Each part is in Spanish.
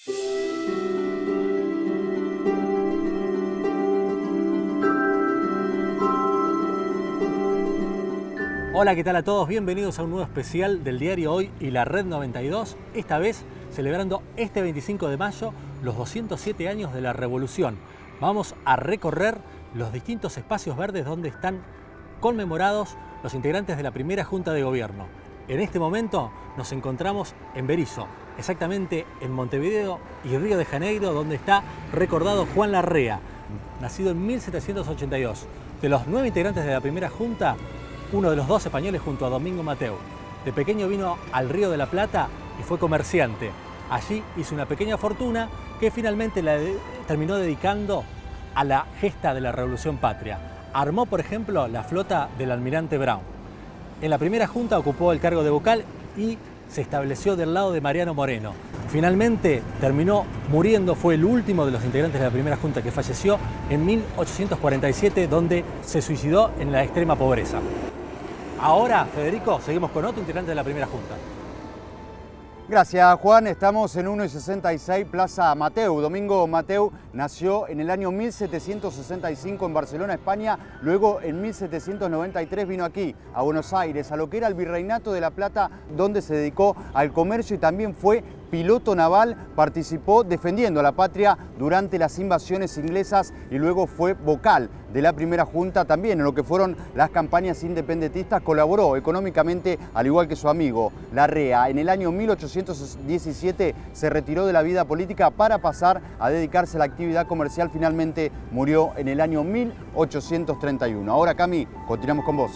Hola, ¿qué tal a todos? Bienvenidos a un nuevo especial del diario Hoy y la Red 92, esta vez celebrando este 25 de mayo los 207 años de la Revolución. Vamos a recorrer los distintos espacios verdes donde están conmemorados los integrantes de la primera Junta de Gobierno. En este momento nos encontramos en Berisso, exactamente en Montevideo y Río de Janeiro, donde está recordado Juan Larrea, nacido en 1782. De los 9 integrantes de la primera Junta, uno de los 2 españoles junto a Domingo Mateu. De pequeño vino al Río de la Plata y fue comerciante. Allí hizo una pequeña fortuna que finalmente la terminó dedicando a la gesta de la Revolución Patria. Armó, por ejemplo, la flota del almirante Brown. En la primera Junta ocupó el cargo de vocal y se estableció del lado de Mariano Moreno. Finalmente terminó muriendo, fue el último de los integrantes de la primera Junta que falleció en 1847, donde se suicidó en la extrema pobreza. Ahora, Federico, seguimos con otro integrante de la primera Junta. Gracias, Juan. Estamos en 1-66 Plaza Mateu. Domingo Mateu nació en el año 1765 en Barcelona, España. Luego, en 1793, vino aquí, a Buenos Aires, a lo que era el Virreinato de La Plata, donde se dedicó al comercio y también fue piloto naval. Participó defendiendo a la patria durante las invasiones inglesas y luego fue vocal de la primera Junta. También en lo que fueron las campañas independentistas colaboró económicamente, al igual que su amigo Larrea. En el año 1817 se retiró de la vida política para pasar a dedicarse a la actividad comercial. Finalmente murió en el año 1831. Ahora, Cami, continuamos con vos.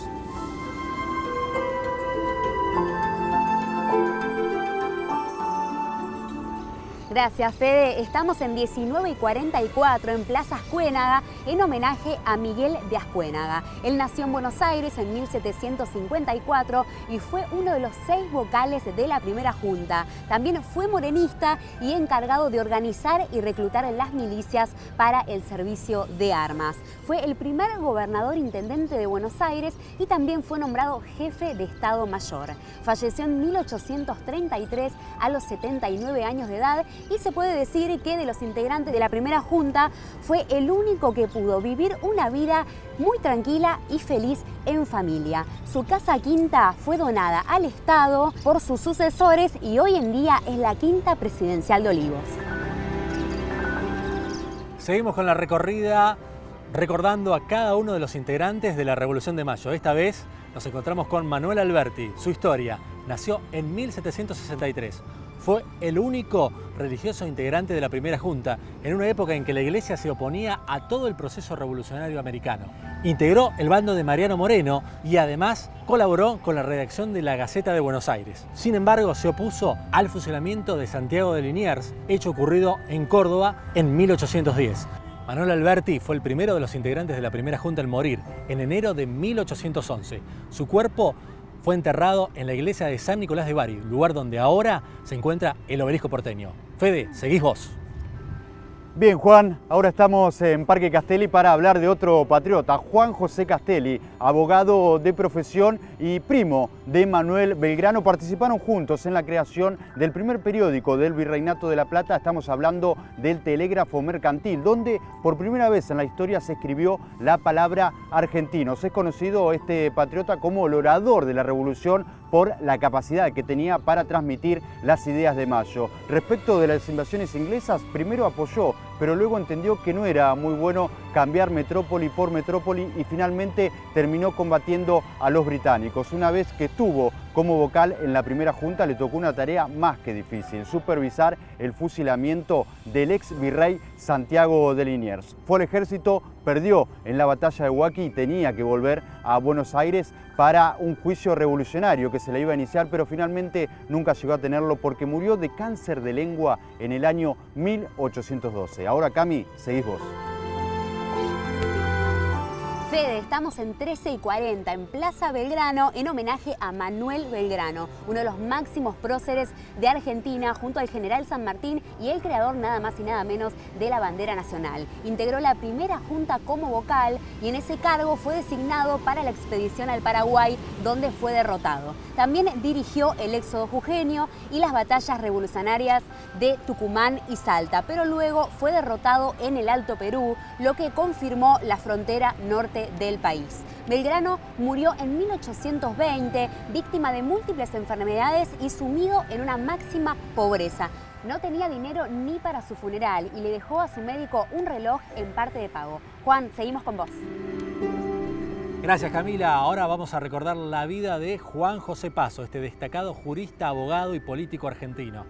Gracias, Fede. Estamos en 19:44 en Plaza Ascuénaga en homenaje a Miguel de Ascuénaga. Él nació en Buenos Aires en 1754 y fue uno de los 6 vocales de la primera Junta. También fue morenista y encargado de organizar y reclutar las milicias para el servicio de armas. Fue el primer gobernador intendente de Buenos Aires y también fue nombrado jefe de Estado Mayor. Falleció en 1833 a los 79 años de edad y se puede decir que de los integrantes de la primera Junta fue el único que pudo vivir una vida muy tranquila y feliz en familia. Su casa quinta fue donada al Estado por sus sucesores y hoy en día es la Quinta Presidencial de Olivos. Seguimos con la recorrida recordando a cada uno de los integrantes de la Revolución de Mayo. Esta vez nos encontramos con Manuel Alberti. Su historia: nació en 1763. Fue el único religioso integrante de la primera Junta, en una época en que la Iglesia se oponía a todo el proceso revolucionario americano. Integró el bando de Mariano Moreno y además colaboró con la redacción de la Gaceta de Buenos Aires. Sin embargo, se opuso al fusilamiento de Santiago de Liniers, hecho ocurrido en Córdoba en 1810. Manuel Alberti fue el primero de los integrantes de la primera Junta en morir, en enero de 1811. Su cuerpo fue enterrado en la iglesia de San Nicolás de Bari, lugar donde ahora se encuentra el Obelisco porteño. Fede, seguís vos. Bien, Juan, ahora estamos en Parque Castelli para hablar de otro patriota, Juan José Castelli, abogado de profesión y primo de Manuel Belgrano. Participaron juntos en la creación del primer periódico del Virreinato de La Plata. Estamos hablando del Telégrafo Mercantil, donde por primera vez en la historia se escribió la palabra argentinos. Es conocido este patriota como el orador de la Revolución por la capacidad que tenía para transmitir las ideas de Mayo. Respecto de las invasiones inglesas, primero apoyó, pero luego entendió que no era muy bueno cambiar metrópoli por metrópoli y finalmente terminó combatiendo a los británicos. Una vez que estuvo como vocal en la primera Junta, le tocó una tarea más que difícil: supervisar el fusilamiento del ex virrey Santiago de Liniers. Fue al ejército, perdió en la batalla de Huaki y tenía que volver a Buenos Aires para un juicio revolucionario que se le iba a iniciar, pero finalmente nunca llegó a tenerlo porque murió de cáncer de lengua en el año 1812. Ahora, Cami, seguís vos. Fede, estamos en 13:40 en Plaza Belgrano en homenaje a Manuel Belgrano, uno de los máximos próceres de Argentina, junto al general San Martín y el creador nada más y nada menos de la bandera nacional. Integró la primera junta como vocal y en ese cargo fue designado para la expedición al Paraguay, donde fue derrotado. También dirigió el éxodo jujeño y las batallas revolucionarias de Tucumán y Salta, pero luego fue derrotado en el Alto Perú, lo que confirmó la frontera norte del país. Belgrano murió en 1820, víctima de múltiples enfermedades y sumido en una máxima pobreza. No tenía dinero ni para su funeral y le dejó a su médico un reloj en parte de pago. Juan, seguimos con vos. Gracias, Camila. Ahora vamos a recordar la vida de Juan José Paso, este destacado jurista, abogado y político argentino.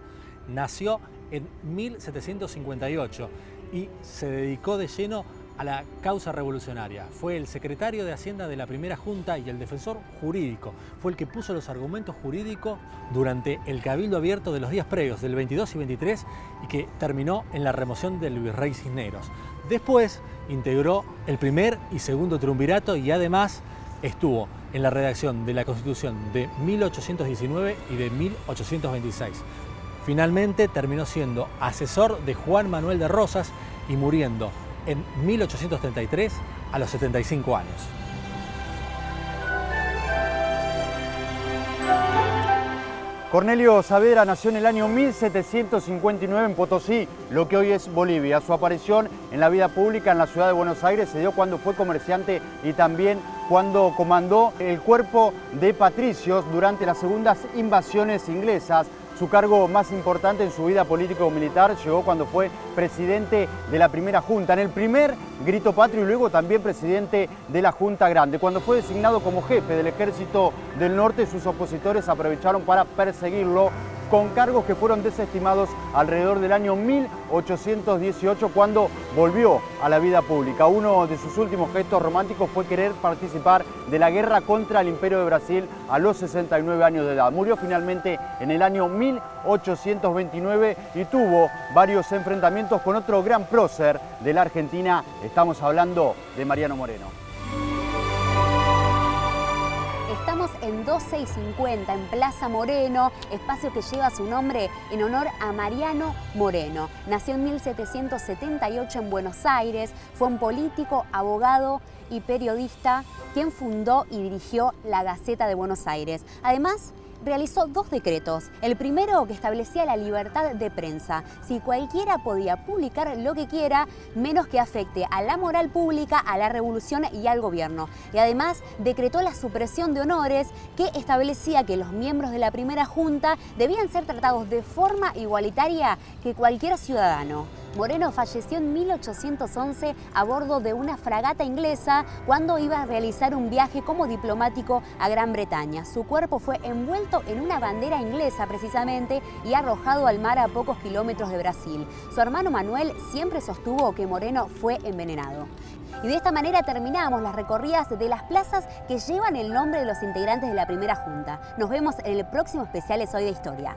Nació en 1758 y se dedicó de lleno a la causa revolucionaria. Fue el secretario de Hacienda de la primera Junta y el defensor jurídico. Fue el que puso los argumentos jurídicos durante el cabildo abierto de los días previos, del 22 y 23, y que terminó en la remoción del virrey Cisneros. Después integró el primer y segundo triunvirato y además estuvo en la redacción de la Constitución de 1819 y de 1826. Finalmente terminó siendo asesor de Juan Manuel de Rosas y muriendo en 1833 a los 75 años. Cornelio Saavedra nació en el año 1759 en Potosí, lo que hoy es Bolivia. Su aparición en la vida pública en la ciudad de Buenos Aires se dio cuando fue comerciante y también cuando comandó el cuerpo de patricios durante las segundas invasiones inglesas. Su cargo más importante en su vida político-militar llegó cuando fue presidente de la primera Junta, en el primer Grito Patrio y luego también presidente de la Junta Grande. Cuando fue designado como jefe del Ejército del Norte, sus opositores aprovecharon para perseguirlo con cargos que fueron desestimados alrededor del año 1818 cuando volvió a la vida pública. Uno de sus últimos gestos románticos fue querer participar de la guerra contra el Imperio de Brasil a los 69 años de edad. Murió finalmente en el año 1829 y tuvo varios enfrentamientos con otro gran prócer de la Argentina. Estamos hablando de Mariano Moreno. Estamos en 12:50 en Plaza Moreno, espacio que lleva su nombre en honor a Mariano Moreno. Nació en 1778 en Buenos Aires, fue un político, abogado y periodista quien fundó y dirigió la Gaceta de Buenos Aires. Además, realizó 2 decretos. El primero, que establecía la libertad de prensa. Si cualquiera podía publicar lo que quiera, menos que afecte a la moral pública, a la revolución y al gobierno. Y además decretó la supresión de honores, que establecía que los miembros de la primera Junta debían ser tratados de forma igualitaria que cualquier ciudadano. Moreno falleció en 1811 a bordo de una fragata inglesa cuando iba a realizar un viaje como diplomático a Gran Bretaña. Su cuerpo fue envuelto en una bandera inglesa precisamente y arrojado al mar a pocos kilómetros de Brasil. Su hermano Manuel siempre sostuvo que Moreno fue envenenado. Y de esta manera terminamos las recorridas de las plazas que llevan el nombre de los integrantes de la primera Junta. Nos vemos en el próximo especial Es Hoy de Historia.